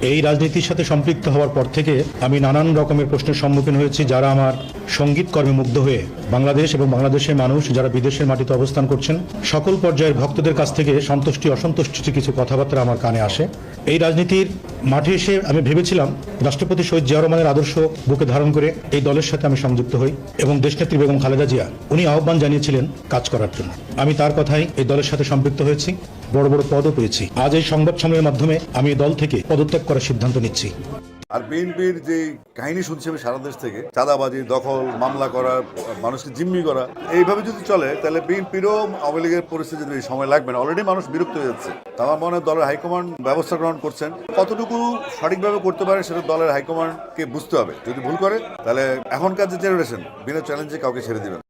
এই রাজনীতির সাথে সম্পৃক্ত হওয়ার পর থেকে আমি নানান রকমের প্রশ্নের সম্মুখীন হয়েছি, যারা আমার সঙ্গীত কর্মে মুগ্ধ হয়ে বাংলাদেশ এবং বাংলাদেশের মানুষ যারা বিদেশের মাটিতে অবস্থান করছেন সকল পর্যায়ের ভক্তদের কাছ থেকে সন্তুষ্টি অসন্তুষ্টি কিছু কথাবার্তা আমার কানে আসে। এই রাজনীতির মাঠে এসে আমি ভেবেছিলাম রাষ্ট্রপতি শহীদ জিয়া রহমানের আদর্শ বুকে ধারণ করে এই দলের সাথে আমি সংযুক্ত হই এবং দেশনেত্রী বেগম খালেদা জিয়া উনি আহ্বান জানিয়েছিলেন কাজ করার জন্য। আমি তার কথাই এই দলের সাথে সম্পৃক্ত হয়েছি, বড় বড় পদও পেয়েছি। আজ এই সংবাদ সম্মেলনের মাধ্যমে আমি এই দল থেকে পদত্যাগ করার সিদ্ধান্ত নিচ্ছি। আর বিএনপির যে কাহিনী শুনছি আমি সারা দেশ থেকে, চাঁদাবাজি, দখল, মামলা করা, মানুষকে জিম্মি করা, এইভাবে যদি চলে তাহলে বিএনপিরও আওয়ামী লীগের পরিস্থিতি সময় লাগবে না। অলরেডি মানুষ বিরক্ত হয়ে যাচ্ছে। আমার মনে হয় দলের হাইকমান্ড ব্যবস্থা গ্রহণ করছেন, কতটুকু সঠিকভাবে করতে পারে সেটা দলের হাইকমান্ডকে বুঝতে হবে। যদি ভুল করে তাহলে এখনকার যে জেনারেশন বিনা চ্যালেঞ্জে কাউকে ছেড়ে দিবেন।